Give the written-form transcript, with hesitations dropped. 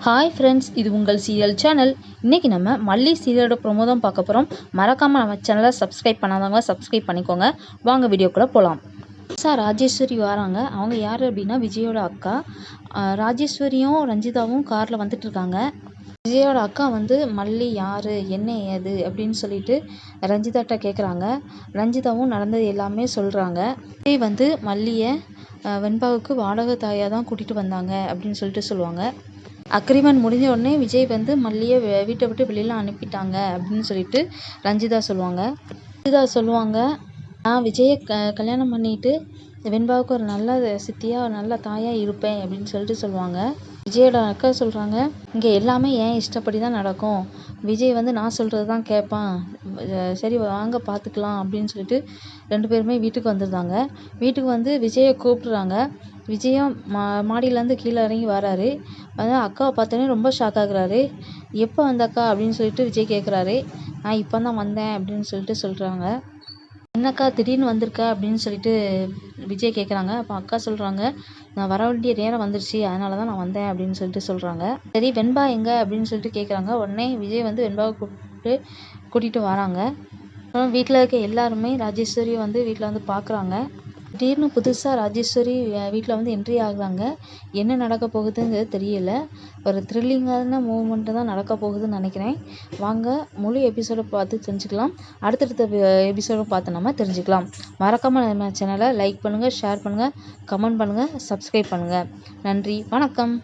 Hi friends, இது உங்கள் serial channel. இன்றைக்கி நம்ம மல்லி சீரியலோட ப்ரோமோ தான் பார்க்க போகிறோம். மறக்காமல் நம்ம சேனலை சப்ஸ்கிரைப் பண்ணாதவங்க சப்ஸ்கிரைப் பண்ணிக்கோங்க. வாங்க வீடியோக்குள்ளே போகலாம். ராஜேஸ்வரி வராங்க. அவங்க யார் அப்படின்னா விஜயோட அக்கா. ராஜேஸ்வரியும் ரஞ்சிதாவும் காரில் வந்துட்டுருக்காங்க. விஜயோட அக்கா வந்து மல்லி யார், என்ன ஏது அப்படின்னு சொல்லிட்டு ரஞ்சிதாட்ட கேட்குறாங்க. ரஞ்சிதாவும் நடந்தது எல்லாமே சொல்கிறாங்க. விஜய் வந்து மல்லியை வெண்பாவுக்கு வாடகை தாயாக தான் கூட்டிகிட்டு வந்தாங்க அப்படின்னு சொல்லிட்டு சொல்லுவாங்க. அக்ரிமெண்ட் முடிஞ்ச உடனே விஜய் வந்து மல்லியை வீட்டை விட்டு வெளியில் அனுப்பிட்டாங்க அப்படின்னு சொல்லிட்டு ரஞ்சிதா சொல்லுவாங்க. நான் விஜயை கல்யாணம் பண்ணிட்டு வெண்பாவுக்கு ஒரு நல்ல சித்தியாக ஒரு நல்ல தாயாக இருப்பேன் அப்படின்னு சொல்லிட்டு சொல்லுவாங்க. விஜயோட அக்கா சொல்கிறாங்க, இங்கே எல்லாமே ஏன் இஷ்டப்படி தான் நடக்கும். விஜய் வந்து நான் சொல்கிறது தான் கேட்பான். சரி வாங்க பார்த்துக்கலாம் அப்படின்னு சொல்லிட்டு 2 பேருமே வீட்டுக்கு வந்துருந்தாங்க. வீட்டுக்கு வந்து விஜயை கூப்பிட்றாங்க. விஜயும் மாடியிலேருந்து கீழே இறங்கி வராரு. அக்காவை பார்த்தோன்னே ரொம்ப ஷாக் ஆகுறாரு. எப்போ வந்த அக்கா அப்படின்னு சொல்லிட்டு விஜய் கேட்குறாரு. நான் இப்போ தான் வந்தேன் அப்படின்னு சொல்லிட்டு சொல்கிறாங்க. என்னக்கா திடீர்னு வந்திருக்க அப்படின்னு சொல்லிட்டு விஜய் கேட்குறாங்க. அப்போ அக்கா சொல்கிறாங்க, நான் வர வேண்டிய நேரம் வந்துருச்சு, அதனால தான் நான் வந்தேன் அப்படின்னு சொல்லிட்டு சொல்கிறாங்க. சரி வெண்பா எங்கே அப்படின்னு சொல்லிட்டு கேட்குறாங்க. உடனே விஜய் வந்து வெண்பாவை கூட்டிகிட்டு வராங்க. அப்புறம் வீட்டில் இருக்க எல்லாருமே ராஜேஸ்வரியை வந்து வீட்டில் வந்து பார்க்குறாங்க. திடீர்னு புதுசாக ராஜேஸ்வரி வீட்டில் வந்து என்ட்ரி ஆகுறாங்க. என்ன நடக்க போகுதுங்கிறது தெரியல. ஒரு த்ரில்லிங்கான மூமெண்ட்டு தான் நடக்க போகுதுன்னு நினைக்கிறேன். வாங்க முழு எபிசோடை பார்த்து தெரிஞ்சுக்கலாம். அடுத்தடுத்த எபிசோடை பார்த்து நம்ம தெரிஞ்சுக்கலாம். மறக்காமல் நம்ம சேனலை லைக் பண்ணுங்கள், ஷேர் பண்ணுங்கள், கமெண்ட் பண்ணுங்கள், சப்ஸ்கிரைப் பண்ணுங்கள். நன்றி, வணக்கம்.